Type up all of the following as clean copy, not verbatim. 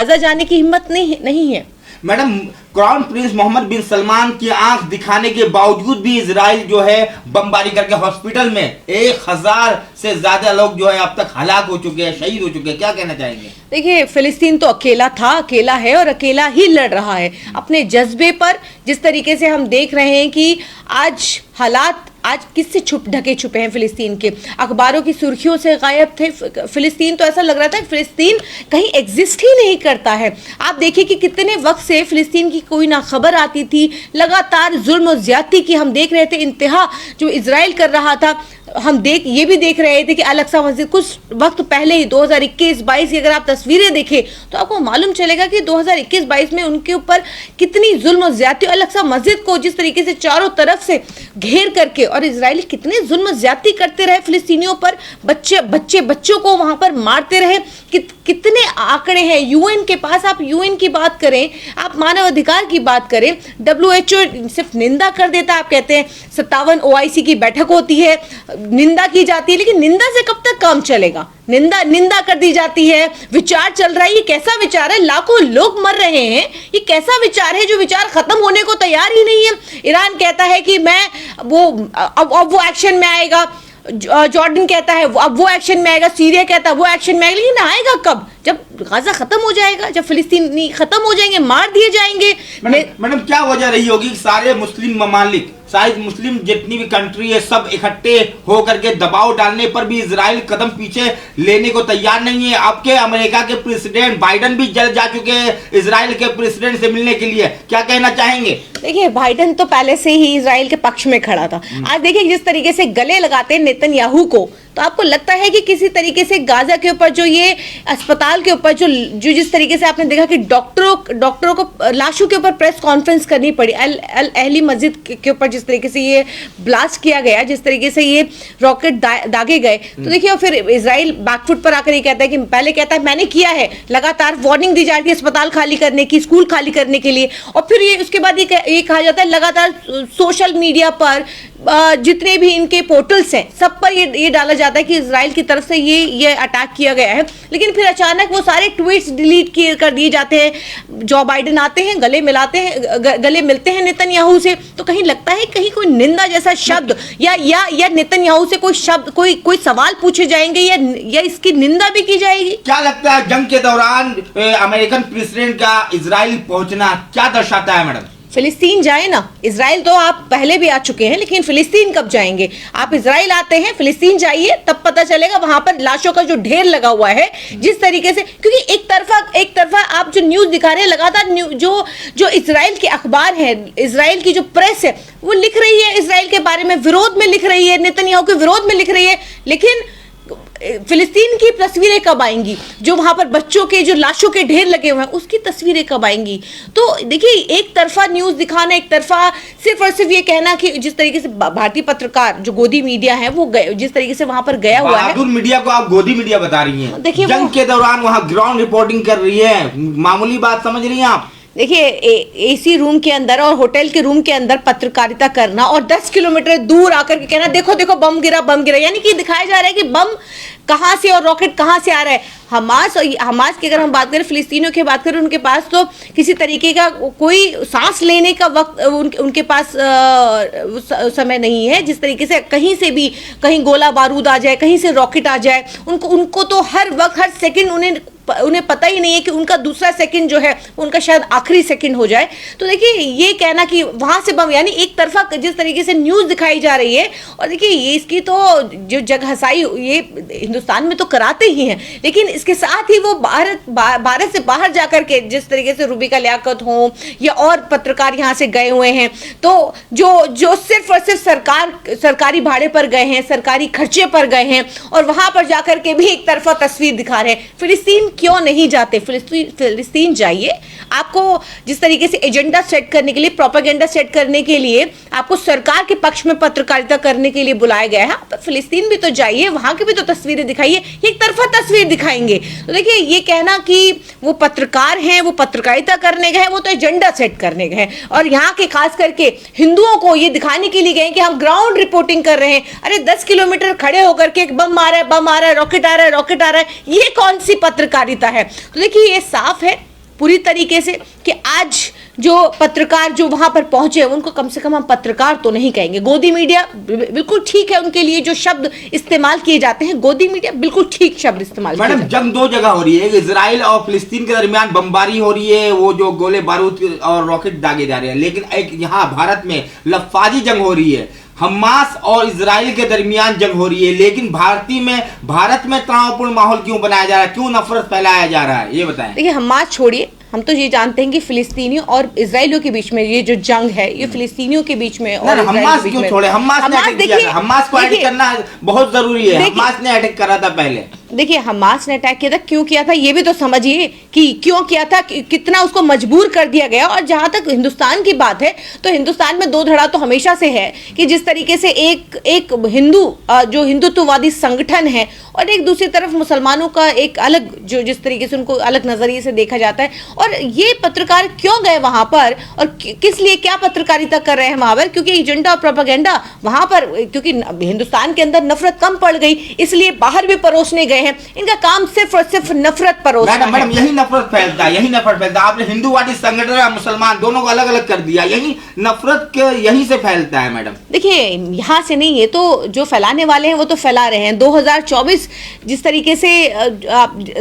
Gaza जाने की हिम्मत नहीं है। Madam, crown Prince Mohammad bin Salman की आंख दिखाने के बावजूद भी इजराइल जो है बमबारी करके हॉस्पिटल में 1000 से ज्यादा लोग जो है अब तक हलाक हो चुके हैं, शहीद हो चुके हैं, क्या कहना चाहेंगे? देखिए, फिलिस्तीन तो अकेला था, अकेला है और अकेला ही लड़ रहा है अपने जज्बे पर। जिस तरीके से हम देख रहे हैं कि आज हालात आज किससे ढके छुपे हैं फिलिस्तीन के, अखबारों की सुर्खियों से गायब थे फिलिस्तीन। तो ऐसा लग रहा था फिलिस्तीन कहीं एग्जिस्ट ही नहीं करता है। आप देखिए कि कितने वक्त से फिलिस्तीन की कोई ना खबर आती थी, लगातार जुल्म और ज्यादती की हम देख रहे थे, इंतहा जो इजराइल कर रहा था। हम ये भी देख रहे थे कि अल-अक्सा मस्जिद कुछ वक्त पहले ही 2021-22 की अगर आप तस्वीरें देखें तो आपको मालूम चलेगा कि 2021-22 में उनके ऊपर कितनी जुल्म और ज्यादती, अल-अक्सा मस्जिद को जिस तरीके से चारों तरफ से घेर करके, और इजराइली कितने जुल्म और ज्यादती करते रहे फिलिस्तीनियों पर, बच्चों को वहां पर मारते रहे। कितने आंकड़े हैं यूएन के पास। आप यूएन की बात करें, आप मानव अधिकार की बात करें, WHO सिर्फ निंदा कर देता है। आप कहते हैं 57 OIC की बैठक होती है, निंदा की जाती है, लेकिन निंदा से कब तक काम चलेगा? निंदा कर दी जाती है, विचार चल रहा है। ये कैसा विचार है? लाखों लोग मर रहे हैं, ये कैसा विचार है जो विचार खत्म होने को तैयार ही नहीं है? ईरान कहता है कि मैं अब वो एक्शन में आएगा, जॉर्डन कहता है अब वो एक्शन में आएगा, सीरिया कहता है वो एक्शन में आएगा, लेकिन आएगा कब? जब गाजा खत्म हो जाएगा, जब फिलिस्तीनी खत्म हो जाएंगे, मार दिए जाएंगे। मैडम, क्या वजह रही होगी सारे मुस्लिम ममालिक, शायद मुस्लिम जितनी भी कंट्री है, सब इकट्ठे हो करके दबाव डालने पर भी इजराइल कदम पीछे लेने को तैयार नहीं है? आपके अमेरिका के प्रेसिडेंट बाइडन भी जल्द जा चुके हैं इजराइल के प्रेसिडेंट से मिलने के लिए, क्या कहना चाहेंगे? देखिए, बाइडन तो पहले से ही इजराइल के पक्ष में खड़ा था। आज देखिए जिस तरीके से गले लगाते हैं नेतन्याहू को, तो आपको लगता है कि किसी तरीके से गाजा के ऊपर जो ये अस्पताल के ऊपर जो जिस तरीके से आपने देखा कि डॉक्टरों को लाशों के ऊपर प्रेस कॉन्फ्रेंस करनी पड़ी, अल अहली मस्जिद के ऊपर जिस तरीके से ये ब्लास्ट किया गया, जिस तरीके से ये रॉकेट दागे गए, तो देखिए और फिर इजराइल बैकफुट पर आकर ये कहता है कि पहले कहता है मैंने किया है, लगातार वार्निंग दी जाती है अस्पताल खाली करने की, स्कूल खाली करने के लिए, और फिर ये उसके बाद ये कहा जाता है लगातार सोशल मीडिया पर जितने भी इनके पोर्टल्स हैं सब पर ये डाला जाता है कि इजराइल की तरफ से ये अटैक किया गया है। लेकिन फिर अचानक वो सारे ट्वीट्स डिलीट कर दिए जाते हैं। जो बाइडेन आते हैं, गले मिलते हैं नेतन्याहू से, तो कहीं लगता है कहीं कोई निंदा जैसा शब्द या नेतन्याहू से कोई शब्द कोई सवाल पूछे जाएंगे या इसकी निंदा भी की जाएगी। क्या लगता है जंग के दौरान अमेरिकन प्रेसिडेंट का इजराइल पहुंचना क्या दर्शाता है? मैडम, फिलिस्तीन जाए ना, इजराइल तो आप पहले भी आ चुके हैं, लेकिन फिलिस्तीन कब जाएंगे? आप इजराइल आते हैं, फिलिस्तीन जाइए, तब पता चलेगा वहां पर लाशों का जो ढेर लगा हुआ है, जिस तरीके से, क्योंकि एक तरफा आप जो न्यूज दिखा रहे हैं लगातार, जो इजराइल के अखबार है, इजराइल की जो प्रेस है, वो लिख रही है इजराइल के बारे में, विरोध में लिख रही है, नेतन्याहू के विरोध में लिख रही है, लेकिन फिलिस्तीन की तस्वीरें कब आएंगी? जो वहां पर बच्चों के जो लाशों के ढेर लगे हुए हैं उसकी तस्वीरें कब आएंगी? तो देखिए, एक तरफा न्यूज दिखाना, एक तरफा सिर्फ और सिर्फ ये कहना कि जिस तरीके से भारतीय पत्रकार जो गोदी मीडिया है वो जिस तरीके से वहां पर गया हुआ है, बहादुर मीडिया को आप गोदी मीडिया बता रही हैं। देखिए, जंग के दौरान वहां ग्राउंड रिपोर्टिंग कर रही है, मामूली बात समझ रही हैं आप? देखिए, एसी रूम के अंदर और होटल के रूम के अंदर पत्रकारिता करना और 10 किलोमीटर दूर आकर के कहना देखो देखो बम गिरा, यानी कि दिखाया जा रहा है कि बम कहां से और रॉकेट कहां से आ रहा है। हमास की अगर हम बात करें, फिलिस्तीनियों की बात करें, उनके पास तो किसी तरीके का कोई सांस लेने का वक्त उनके पास समय नहीं है। जिस तरीके से कहीं से भी कहीं गोला बारूद आ जाए, कहीं से रॉकेट आ जाए, उनको तो हर वक्त हर सेकंड उन्हें पता ही नहीं है कि उनका दूसरा सेकंड जो है उनका शायद आखिरी सेकंड हो जाए। तो देखिए, ये कहना कि वहां से बम, यानी एक तरफा जिस तरीके से न्यूज दिखाई जा रही है, और देखिए ये इसकी तो जो जगहसाई ये हिंदुस्तान में तो कराते ही हैं, लेकिन इसके साथ ही वो भारत से बाहर जाकर के जिस तरीके से रूबिका लियाकत हो या और पत्रकार यहाँ से गए हुए हैं, तो जो सिर्फ और सिर्फ सरकारी भाड़े पर गए हैं, सरकारी खर्चे पर गए हैं, और वहां पर जाकर के भी एक तरफा तस्वीर दिखा रहे हैं। फिलिस्तीन क्यों नहीं जाते? फिलिस्तीन जाइए। आपको जिस तरीके से एजेंडा सेट करने के लिए, प्रोपेगेंडा सेट करने के लिए आपको सरकार के पक्ष में पत्रकारिता करने के लिए बुलाया गया है, तो फिलिस्तीन भी तो जाइए, वहां की भी तो तस्वीरें दिखाइए। एक तरफा तस्वीर दिखाएंगे तो देखिए, ये कहना कि वो पत्रकार हैं, वो पत्रकारिता करने गए हैं, वो तो एजेंडा सेट करने गए हैं। और यहाँ के खास करके हिंदुओं को ये दिखाने के लिए गए कि हम ग्राउंड रिपोर्टिंग कर रहे हैं। अरे 10 किलोमीटर खड़े होकर के बम आ रहा है, रॉकेट आ रहा है, ये कौन सी पत्रकारिता है? तो देखिए, ये साफ है पूरी तरीके से कि आज जो पत्रकार जो वहां पर पहुंचे उनको कम से कम हम पत्रकार तो नहीं कहेंगे। गोदी मीडिया बिल्कुल ठीक है, उनके लिए जो शब्द इस्तेमाल किए जाते हैं गोदी मीडिया बिल्कुल ठीक शब्द इस्तेमाल किए मैडम, जाते हैं। जंग दो जगह हो रही है, इजराइल और फिलिस्तीन के दरमियान बमबारी हो रही है, वो जो गोले बारूद और रॉकेट दागे जा रहे हैं, लेकिन एक यहाँ भारत में लफाजी जंग हो रही है, हमास और इजराइल के दरमियान जंग हो रही है, लेकिन भारत में तनावपूर्ण माहौल क्यों बनाया जा रहा है, क्यों नफरत फैलाया जा रहा है, ये बताएं। देखिए, हमास छोड़िए, हम तो ये जानते हैं कि फिलिस्तीनियों और इजराइलियों के बीच में ये जो जंग है ये फिलिस्तीनियों के बीच में और हमास क्यों छोड़े, हमास ने अटैक किया था, हमास को अटैक करना बहुत जरूरी है, हमास ने अटैक करा था पहले। देखिए, हमास ने अटैक किया था, क्यों किया था ये भी तो समझिए कि क्यों किया था, कितना उसको मजबूर कर दिया गया। और जहां तक हिंदुस्तान की बात है तो हिंदुस्तान में दो धड़ा तो हमेशा से है कि जिस तरीके से एक हिंदू जो हिंदुत्ववादी संगठन है और एक दूसरी तरफ मुसलमानों का एक अलग जो जिस तरीके से उनको अलग नजरिए से देखा जाता है। और ये पत्रकार क्यों गए वहां पर और किस लिए क्या पत्रकारिता कर रहे हैं वहां पर, क्योंकि एजेंडा और प्रोपेगेंडा वहां पर, क्योंकि हिंदुस्तान के अंदर नफरत कम पड़ गई इसलिए बाहर भी परोसने गए हैं। इनका काम सिर्फ और सिर्फ नफरत परोसना है। मैडम, यही नफरत फैलता है, यही नफरत फैलता है। आपने हिंदूवादी संगठन और मुसलमान दोनों को अलग अलग कर दिया, यही नफरत यहीं से फैलता है। मैडम देखिए, यहाँ से नहीं, ये तो जो फैलाने वाले हैं वो तो फैला रहे हैं। 2024 जिस तरीके से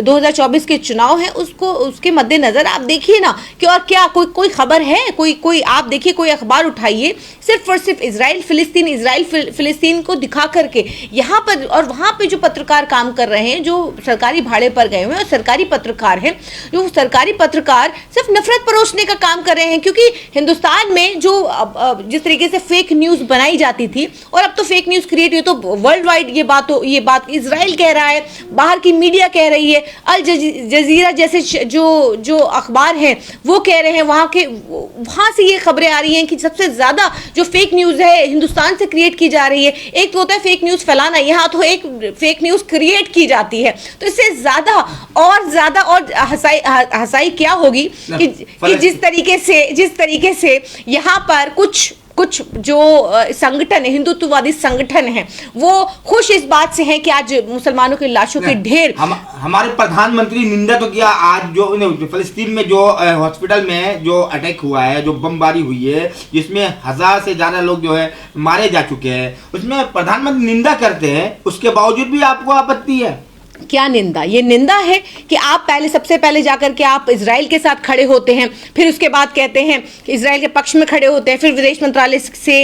2024 के चुनाव हैं उसको उसके मद्देनजर आप देखिए ना कि और क्या कोई खबर है, कोई आप देखिए, कोई अखबार उठाइए, सिर्फ और सिर्फ इजराइल फिलिस्तीन को दिखा करके यहाँ पर और वहाँ पे जो पत्रकार काम कर रहे हैं जो सरकारी भाड़े पर गए हुए हैं और सरकारी पत्रकार हैं, जो सरकारी पत्रकार सिर्फ नफरत परोसने का काम कर रहे हैं। क्योंकि हिंदुस्तान में जो जिस तरीके से फेक न्यूज बनाई जाती थी और अब तो फेक न्यूज क्रिएट हुई तो वर्ल्ड वाइड ये बात इजराइल कह रहा है, बाहर की मीडिया कह रही है, अल जजीरा जैसे जो अखबार हैं वो कह रहे हैं, वहां से ये खबरें आ रही हैं कि सबसे ज्यादा जो फेक न्यूज है हिंदुस्तान से क्रिएट की जा रही है। एक तो होता है फेक न्यूज फैलाना, यहाँ तो एक फेक न्यूज क्रिएट की जाती है। तो इससे ज्यादा और हंसाई क्या होगी कि जिस तरीके से यहाँ पर कुछ जो संगठन हिंदुत्ववादी संगठन है वो खुश इस बात से हैं कि आज मुसलमानों की लाशों के ढेर। हमारे प्रधानमंत्री निंदा तो किया आज जो फिलिस्तीन में जो हॉस्पिटल में जो अटैक हुआ है, जो बमबारी हुई है जिसमें 1000 से ज्यादा लोग जो है मारे जा चुके हैं, उसमें प्रधानमंत्री निंदा करते हैं, उसके बावजूद भी आपको आपत्ति है। क्या निंदा? ये निंदा है कि आप सबसे पहले जाकर के आप इजराइल के साथ खड़े होते हैं, फिर उसके बाद कहते हैं कि इजराइल के पक्ष में खड़े होते हैं, फिर विदेश मंत्रालय से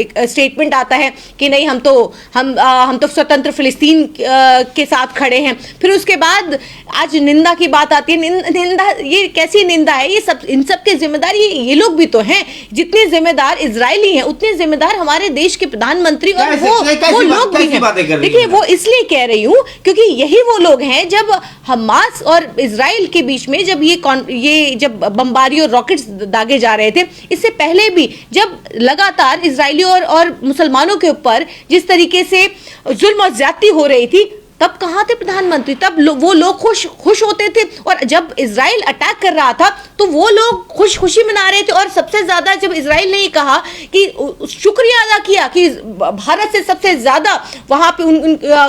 एक स्टेटमेंट आता है कि नहीं हम तो स्वतंत्र फिलिस्तीन के साथ खड़े हैं। फिर उसके बाद आज निंदा की बात आती है। निंदा ये कैसी निंदा है? ये सब इन सब के जिम्मेदार ये लोग भी तो हैं। जितने जिम्मेदार इजरायली हैं उतने जिम्मेदार हमारे देश के प्रधानमंत्री और वो लोग भी हैं। देखिए, वो इसलिए कह रही हूँ क्योंकि यही वो लोग हैं जब हमास और इजराइल के बीच में जब जब बमबारी और रॉकेट्स दागे जा रहे थे, इससे पहले भी जब लगातार इजरायलियों और मुसलमानों के ऊपर जिस तरीके से जुल्म और ज्यादती हो रही थी, तब कहाँ थे प्रधानमंत्री? तब वो लोग खुश होते थे। और जब इजराइल अटैक कर रहा था तो वो लोग खुशी मना रहे थे। और सबसे ज्यादा जब इजराइल ने कहा कि शुक्रिया अदा किया कि भारत से सबसे ज्यादा वहां पे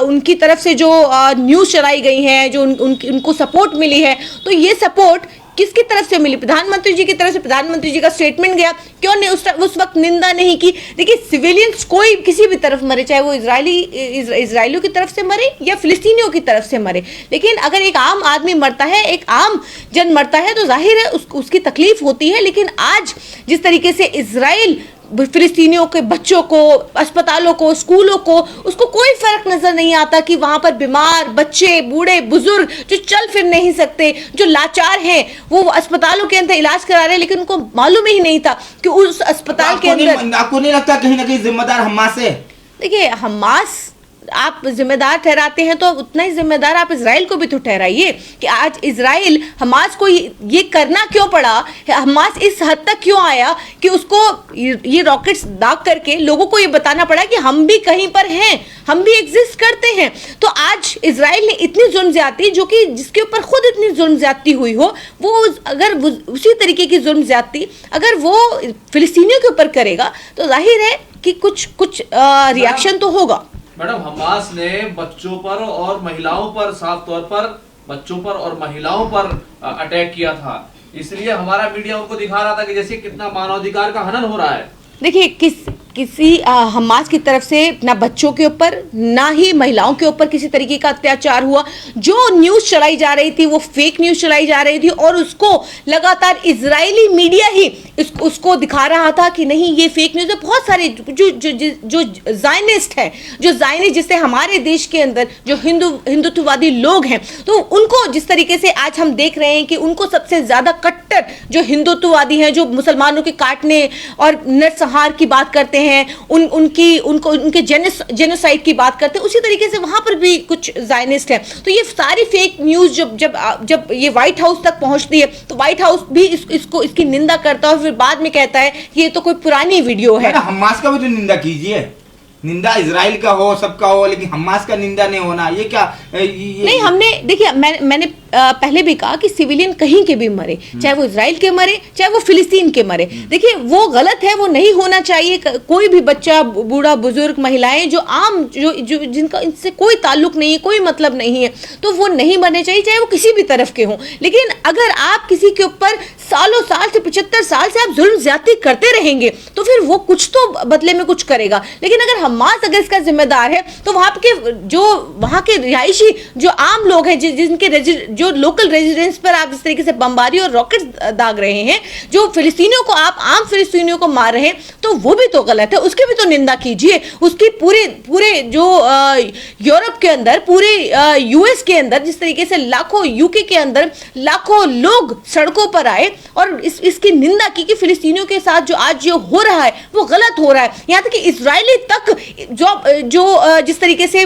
उनकी तरफ से जो न्यूज चलाई गई है, जो उनको सपोर्ट मिली है, तो ये सपोर्ट किसकी तरफ से मिली? प्रधानमंत्री जी की तरफ से। प्रधानमंत्री जी का स्टेटमेंट गया, क्यों ने उस वक्त निंदा नहीं की? देखिए, सिविलियंस कोई किसी भी तरफ मरे, चाहे वो इजरायलियों की तरफ से मरे या फिलिस्तीनियों की तरफ से मरे, लेकिन अगर एक आम आदमी मरता है, एक आम जन मरता है तो जाहिर है उसकी तकलीफ होती है। लेकिन आज जिस तरीके से इजराइल फिलिस्तीनियों के बच्चों को, अस्पतालों को, स्कूलों को, उसको कोई फर्क नजर नहीं आता कि वहां पर बीमार बच्चे, बूढ़े बुजुर्ग जो चल फिर नहीं सकते, जो लाचार हैं, वो अस्पतालों के अंदर इलाज करा रहे हैं, लेकिन उनको मालूम ही नहीं था कि उस अस्पताल के अंदर। आपको नहीं लगता कहीं ना कहीं जिम्मेदार हमास है? देखिए, हमास आप जिम्मेदार ठहराते हैं तो उतना ही जिम्मेदार आप इजराइल को भी तो ठहराइए कि आज इजराइल हमास को ये करना क्यों पड़ा, हमास इस हद तक क्यों आया कि उसको ये रॉकेट्स दाग करके लोगों को ये बताना पड़ा कि हम भी कहीं पर हैं, हम भी एग्जिस्ट करते हैं। तो आज इजराइल ने इतनी जुल्म ज्यादती, जो कि जिसके ऊपर खुद इतनी जुल्म ज्यादती हुई हो, वो अगर उसी तरीके की जुल्म ज्यादती अगर वो फिलिस्तीनियों के ऊपर करेगा तो जाहिर है कि कुछ रिएक्शन तो होगा। मैडम, हमास ने बच्चों पर और महिलाओं पर, साफ तौर पर बच्चों पर और महिलाओं पर अटैक किया था। इसलिए हमारा मीडिया उनको दिखा रहा था कि जैसे कितना मानवाधिकार का हनन हो रहा है। देखिए किसी हमास की तरफ से ना बच्चों के ऊपर ना ही महिलाओं के ऊपर किसी तरीके का अत्याचार हुआ। जो न्यूज़ चलाई जा रही थी वो फेक न्यूज़ चलाई जा रही थी और उसको लगातार इजरायली मीडिया ही उसको दिखा रहा था कि नहीं ये फेक न्यूज़ है। बहुत सारे जो जायनिस्ट है, जो जायनिस्ट जिससे हमारे देश के अंदर जो हिंदुत्ववादी लोग हैं, तो उनको जिस तरीके से आज हम देख रहे हैं कि उनको सबसे ज़्यादा कट्टर जो हिंदुत्ववादी हैं, जो मुसलमानों के काटने और नरसंहार की बात करते हैं, उनके जेनोसाइड की बात करते हैं, उसी तरीके से वहां पर भी कुछ जायनिस्ट है। तो ये सारी फेक न्यूज़ जब ये व्हाइट हाउस तक पहुंचती है तो व्हाइट हाउस भी इसकी निंदा करता है और फिर बाद में कहता है कि ये तो कोई पुरानी वीडियो है। हमास का भी तो निंदा कीजिए। निंदा इजराइल का हो, सबका हो, लेकिन हमास का निंदा नहीं होना ये क्या? नहीं, हमने देखिए मैंने पहले भी कहा कि सिविलियन कहीं के भी मरे, चाहे वो इजराइल के मरे चाहे वो फिलिस्तीन के मरे, देखिए वो गलत है, वो नहीं होना चाहिए। कोई भी बच्चा, बूढ़ा, बुजुर्ग, महिलाएं जो आम जो जिनका इनसे कोई ताल्लुक नहीं है, कोई मतलब नहीं है, तो वो नहीं मरने चाहिए, चाहे वो किसी भी तरफ के हों। लेकिन अगर आप किसी के ऊपर सालों साल से 75 साल से आप जुल्म ज्यादती करते रहेंगे तो फिर वो कुछ तो बदले में कुछ करेगा। लेकिन अगर हमास अगर इसका जिम्मेदार है तो वहां के रिहायशी जो आम लोग हैं, जिनके जो लोकल रेजिडेंस पर आप इस तरीके से बमबारी और रॉकेट दाग रहे हैं, जो फिलिस्तीनियों को आप आम फिलिस्तीनियों को मार रहे हैं, तो वो भी तो गलत है, उसकी भी तो निंदा कीजिए। उसकी पूरे जो यूरोप के अंदर, पूरे यूएस के अंदर जिस तरीके से लाखों, यूके के अंदर लाखों लोग सड़कों पर आए और इसकी निंदा की कि फिलिस्तीनियों के साथ जो आज जो हो रहा है वो गलत हो रहा है। यहाँ तक कि इजरायली तक जो जिस तरीके से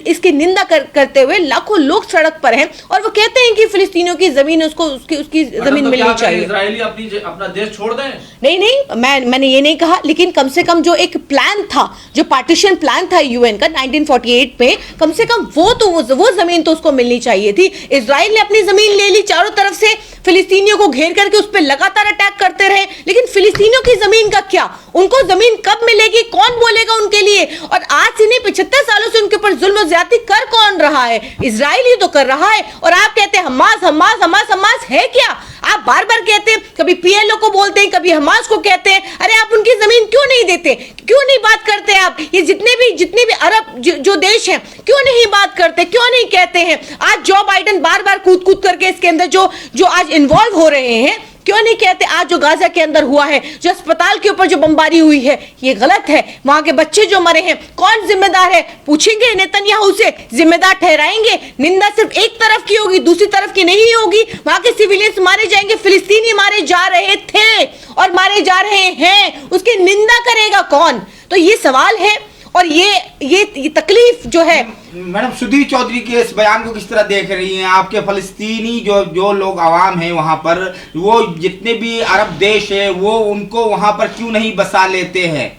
इसकी निंदा करते हुए लाखों लोग सड़क पर हैं और वो कहते हैं कि फिलिस्तीनियों की जमीन उसकी जमीन मिलनी चाहिए। इजरायली अपना देश छोड़ दें? नहीं, मैंने ये नहीं कहा, लेकिन कम से कम जो एक प्लान था, जो पार्टीशन प्लान था यूएन का 1948 में, कम से कम वो जमीन तो उसको मिलनी चाहिए थी। इजराइल ने अपनी जमीन ले ली, चारों तरफ से फिलिस्तीनियों को घेर करके उस पर लगातार अटैक करते रहे, लेकिन फिलिस्तीनियों की जमीन का क्या? उनको जमीन कब मिलेगी? कौन बोलेगा उनके लिए? और आज से नहीं 75 सालों से उनके ऊपर जुल्म और ज्यादती कर कौन रहा है? इजराइल ही तो कर रहा है। और आप कहते हैं हमास हमास हमास हमास है क्या? आप बार बार कहते हैं, कभी पीएलओ को बोलते हैं, कभी हमास को कहते हैं। अरे आप उनकी जमीन क्यों नहीं देते? क्यों नहीं बात करते आप? ये जितने भी अरब जो देश हैं, क्यों नहीं बात करते? क्यों नहीं कहते हैं? आज जो बाइडेन बार बार कूद करके इसके अंदर जो आज इन्वॉल्व हो रहे हैं, क्यों नहीं कहते? आज जो गाजा के अंदर हुआ है, जो अस्पताल के ऊपर जो बमबारी हुई है, ये गलत है। वहां के बच्चे जो मरे हैं, कौन जिम्मेदार है? पूछेंगे नेतन्याहू से, जिम्मेदार ठहराएंगे? निंदा सिर्फ एक तरफ की होगी, दूसरी तरफ की नहीं होगी। वहां के सिविलियंस मारे जाएंगे, फिलिस्तीनी मारे जा रहे थे और मारे जा रहे हैं, उसकी निंदा करेगा कौन? तो ये सवाल है। और ये तकलीफ जो है। मैडम, सुधीर चौधरी के इस बयान को किस तरह देख रही हैं? आपके फलस्तीनी जो लोग आवाम हैं वहां पर, वो जितने भी अरब देश है, वो उनको वहां पर क्यों नहीं बसा लेते हैं?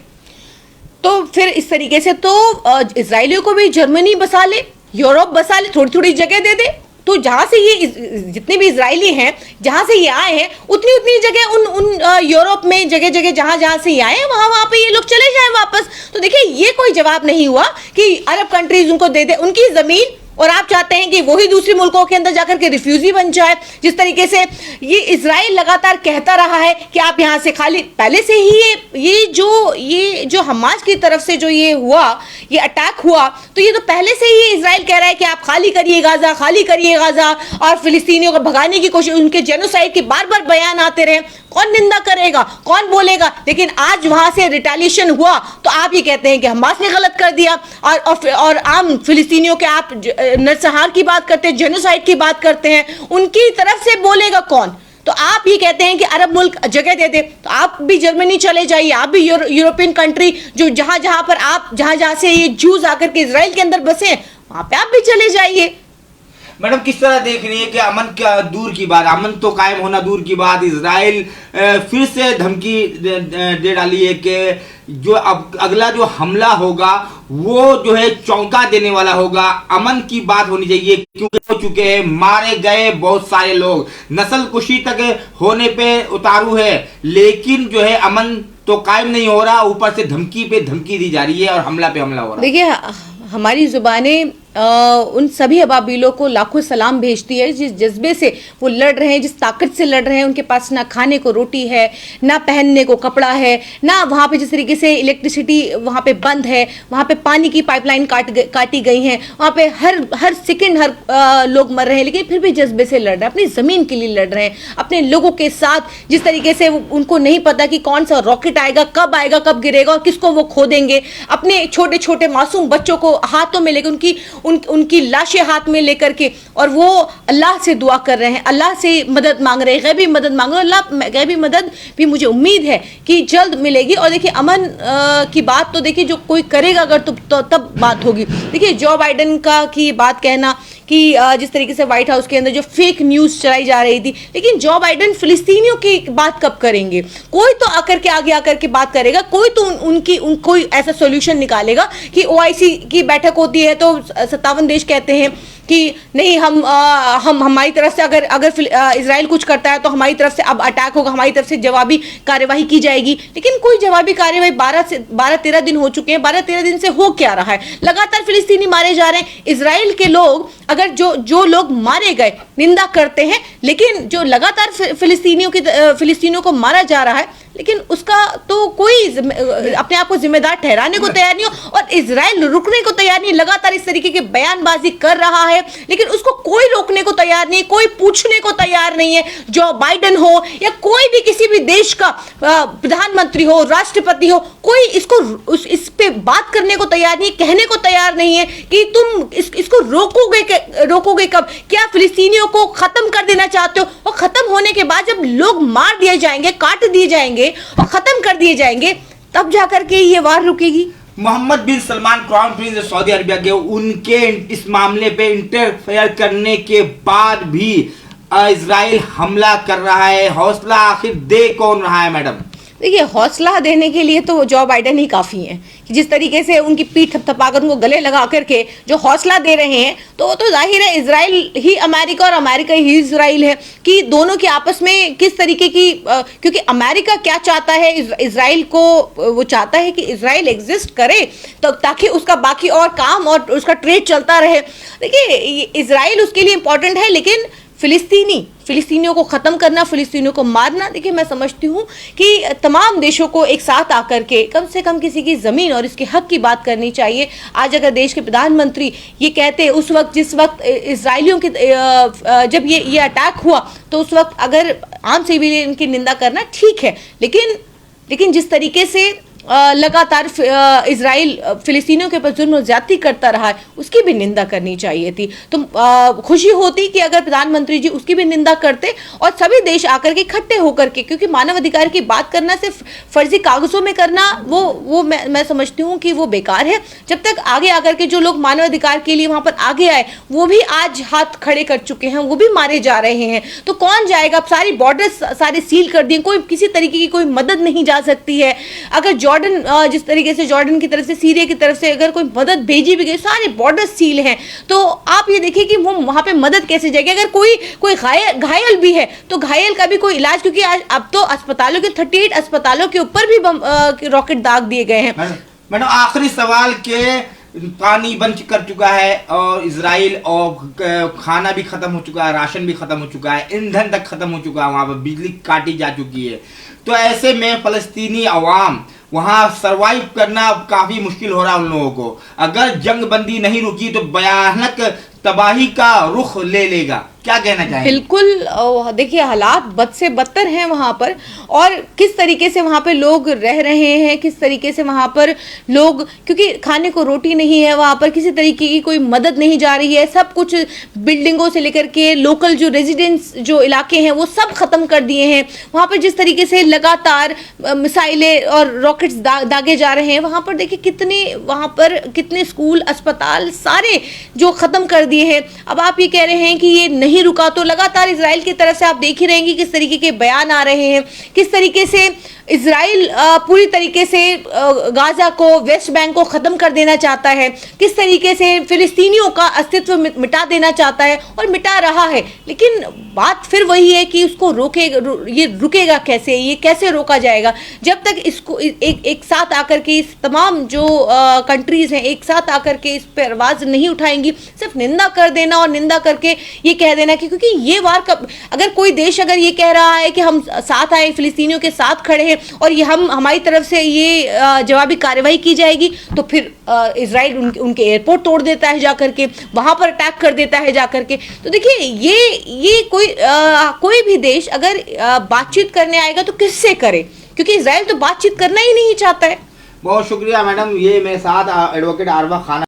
तो फिर इस तरीके से तो इजरायलियों को भी जर्मनी बसा ले, यूरोप बसा ले, थोड़ी थोड़ी जगह दे दे। तो जहां से ये जितने भी इजरायली हैं, जहां से ये आए हैं, उतनी जगह उन यूरोप में जगह जहां से ये आए हैं, वहां पे ये लोग चले जाएं वापस। तो देखिए, ये कोई जवाब नहीं हुआ कि अरब कंट्रीज उनको दे दे उनकी जमीन, और आप चाहते हैं कि वही दूसरे मुल्कों के अंदर जाकर के रिफ्यूजी बन जाए। जिस तरीके से ये इजराइल लगातार कहता रहा है कि आप यहाँ से खाली, पहले से ही ये जो हमास की तरफ से जो ये हुआ, ये अटैक हुआ, तो ये तो पहले से ही इजराइल कह रहा है कि आप खाली करिए गाजा, खाली करिए गाजा, और फिलिस्तीनियों को भगाने की कोशिश, उनके जेनोसाइड के बार बार बयान आते रहे। कौन निंदा करेगा? कौन बोलेगा? लेकिन आज वहां से रिटेलिएशन हुआ तो आप ये कहते हैं कि हमास ने गलत कर दिया, और आम फिलिस्तीनियों के आप नरसंहार की बात करते हैं, जेनोसाइड की बात करते हैं, उनकी तरफ से बोलेगा कौन? तो आप ये कहते हैं कि अरब मुल्क जगह दे दे, तो आप भी जर्मनी चले जाइए, आप भी यूरोपियन कंट्री जो जहां से ये जूस आकर के इजराइल के अंदर बसे, वहां पे आप भी चले जाइए। मैडम, किस तरह देख रही है कि अमन क्या दूर की बात, अमन तो कायम होना दूर की बात, इजराइल फिर से धमकी दे डाली है कि जो अब अगला जो हमला होगा वो जो है चौंका देने वाला होगा। अमन की बात होनी चाहिए, क्योंकि हो चुके हैं, मारे गए बहुत सारे लोग, नस्ल कुशी तक होने पे उतारू है, लेकिन जो है अमन तो कायम नहीं हो रहा, ऊपर से धमकी पे धमकी दी जा रही है और हमला पे हमला हो रहा है। देखिए, हमारी जुबानें उन सभी अबाबीलों को लाखों सलाम भेजती है जिस जज्बे से वो लड़ रहे हैं, जिस ताकत से लड़ रहे हैं। उनके पास ना खाने को रोटी है, ना पहनने को कपड़ा है, ना वहाँ पे जिस तरीके से इलेक्ट्रिसिटी वहाँ पे बंद है, वहाँ पे पानी की पाइपलाइन काटी गई हैं, वहाँ पे हर सेकंड लोग मर रहे हैं, लेकिन फिर भी जज्बे से लड़ रहे हैं, अपनी ज़मीन के लिए लड़ रहे हैं, अपने लोगों के साथ। जिस तरीके से उनको नहीं पता कि कौन सा रॉकेट आएगा, कब गिरेगा और किसको वो खो देंगे, अपने छोटे छोटे मासूम बच्चों को हाथों में लेकर उनकी लाशें हाथ में लेकर के, और वो अल्लाह से दुआ कर रहे हैं, अल्लाह से मदद मांग रहे हैं, गैबी मदद मांग रहे हैं। अल्लाह गैबी मदद भी मुझे उम्मीद है कि जल्द मिलेगी। और देखिए अमन की बात तो देखिए जो कोई करेगा अगर तो तब बात होगी। देखिए जो बाइडन की बात कहना कि जिस तरीके से व्हाइट हाउस के अंदर जो फेक न्यूज़ चलाई जा रही थी, लेकिन जो बाइडन फिलिस्तीनियों की बात कब करेंगे? कोई तो आगे आकर के बात करेगा, कोई तो कोई ऐसा सॉल्यूशन निकालेगा कि OIC की बैठक होती है तो 57 देश कहते हैं कि नहीं, हम हमारी तरफ से अगर इजराइल कुछ करता है तो हमारी तरफ से अब अटैक होगा, हमारी तरफ से जवाबी कार्यवाही की जाएगी। लेकिन कोई जवाबी कार्यवाही 12-13 दिन हो चुके हैं। 12-13 दिन से हो क्या रहा है? लगातार फिलिस्तीनी मारे जा रहे हैं। इजराइल के लोग, अगर जो लोग मारे गए, निंदा करते हैं, लेकिन जो लगातार फिलिस्तीनियों को मारा जा रहा है, लेकिन उसका तो कोई अपने आप को जिम्मेदार ठहराने को तैयार नहीं हो, और इजराइल रुकने को तैयार नहीं। लगातार इस तरीके की बयानबाजी कर रहा है, लेकिन उसको कोई रोकने को तैयार नहीं, कोई पूछने को तैयार नहीं है। जो बाइडन हो या कोई भी किसी भी देश का प्रधानमंत्री हो, राष्ट्रपति हो, कोई इस पे बात करने को तैयार नहीं, कहने को तैयार नहीं है कि तुम इसको रोकोगे कब? क्या फिलिस्तीनियों को खत्म कर देना चाहते हो? और खत्म होने के बाद जब लोग मार दिए जाएंगे, काट दिए जाएंगे और खत्म कर दिए जाएंगे, तब जाकर के ये वार रुकेगी। Mohammed bin Salman crown prince Saudi Arabia के, उनके इस मामले पे इंटरफेयर करने के बाद भी इजराइल हमला कर रहा है। हौसला आखिर दे कौन रहा है मैडम? देखिए हौसला देने के लिए तो जो बाइडन ही काफ़ी हैं, कि जिस तरीके से उनकी पीठ थपथपाकर उनको गले लगा करके जो हौसला दे रहे हैं, तो जाहिर है इजराइल ही अमेरिका और अमेरिका ही इजराइल है, कि दोनों के आपस में किस तरीके की क्योंकि अमेरिका क्या चाहता है, इजराइल को वो चाहता है कि इजराइल एग्जिस्ट करे तो ताकि उसका बाकी और काम और उसका ट्रेड चलता रहे। देखिए इजराइल उसके लिए इंपॉर्टेंट है, लेकिन फिलिस्तीनियों को ख़त्म करना, फिलिस्तीनियों को मारना, देखिए मैं समझती हूँ कि तमाम देशों को एक साथ आकर के कम से कम किसी की ज़मीन और इसके हक की बात करनी चाहिए। आज अगर देश के प्रधानमंत्री ये कहते, उस वक्त जिस वक्त इजराइलियों के जब ये अटैक हुआ, तो उस वक्त अगर आम सिविलियन इनकी निंदा करना ठीक है, लेकिन जिस तरीके से लगातार इजराइल फिलिस्तीनियों के ऊपर जुल्म और ज्यादती करता रहा है, उसकी भी निंदा करनी चाहिए थी। तो खुशी होती कि अगर प्रधानमंत्री जी उसकी भी निंदा करते और सभी देश आकर के इकट्ठे होकर के, क्योंकि मानव अधिकार की बात करना सिर्फ फर्जी कागजों में करना वो मैं समझती हूँ कि वो बेकार है। जब तक आगे आकर के जो लोग मानव अधिकार के लिए वहां पर आगे आए, वो भी आज हाथ खड़े कर चुके हैं, वो भी मारे जा रहे हैं, तो कौन जाएगा? अब सारी बॉर्डर्स सारे सील कर दिए, कोई किसी तरीके की कोई मदद नहीं जा सकती है। अगर जॉर्डन, जिस तरीके से जॉर्डन की तरफ से, सीरिया की तरफ से अगर कोई मदद भेजी भी गई, सारे बॉर्डर सील हैं, तो आप ये देखिए कि वो वहां पे मदद कैसे जाएगी? अगर कोई घायल भी है तो घायल का भी कोई इलाज, क्योंकि अब तो अस्पतालों के 38 अस्पतालों के ऊपर भी रॉकेट दाग दिए गए हैं। मैडम आखिरी सवाल के, पानी बंद कर चुका है और इजराइल, और खाना भी खत्म हो चुका है, राशन भी खत्म हो चुका है, ईंधन तक खत्म हो चुका है, वहां पर बिजली काटी जा चुकी है। तो ऐसे में फलस्तीनी अवाम वहां सरवाइव करना काफी मुश्किल हो रहा है उन लोगों को। अगर जंग बंदी नहीं रुकी तो भयानक तबाही का रुख ले लेगा, क्या कहना चाहेंगे? बिल्कुल, देखिए हालात बद से बदतर हैं वहाँ पर, और किस तरीके से वहाँ पे लोग रह रहे हैं, किस तरीके से वहाँ पर लोग, क्योंकि खाने को रोटी नहीं है, वहाँ पर किसी तरीके की कोई मदद नहीं जा रही है, सब कुछ बिल्डिंगों से लेकर के लोकल जो रेजिडेंस जो इलाके हैं वो सब खत्म कर दिए हैं। वहाँ पर जिस तरीके से लगातार मिसाइलें और रॉकेट्स दागे जा रहे हैं, वहाँ पर देखिए कितने स्कूल, अस्पताल सारे जो खत्म कर दिए हैं। अब आप ये कह रहे हैं कि ये नहीं नहीं रुका तो लगातार इजराइल की तरफ से आप देख ही रहेंगे किस तरीके के बयान आ रहे हैं, किस तरीके से इजराइल पूरी तरीके से गाजा को, वेस्ट बैंक को खत्म कर देना चाहता है, किस तरीके से फिलिस्तीनियों का अस्तित्व मिटा देना चाहता है और मिटा रहा है। लेकिन बात फिर वही है कि उसको ये रुकेगा कैसे, ये कैसे रोका जाएगा जब तक इसको एक साथ आकर के इस तमाम जो कंट्रीज हैं एक साथ आकर के इस पर आवाज नहीं उठाएंगी। सिर्फ निंदा कर देना और निंदा करके ये कह देना कि क्योंकि ये वार अगर कोई देश अगर ये कह रहा है कि हम साथ आए, फिलिस्तीनियों के साथ खड़े हैं और ये हमारी तरफ से ये जवाबी कार्रवाई की जाएगी, तो फिर इजराइल उनके एयरपोर्ट तोड़ देता है जाकर के, वहां पर अटैक कर देता है जाकर के। तो देखिए ये कोई भी देश अगर बातचीत करने आएगा तो किससे करे, क्योंकि इजराइल तो बातचीत करना ही नहीं चाहता है। बहुत शुक्रिया मैडम, ये मेरे साथ एडवोकेट आरवा खान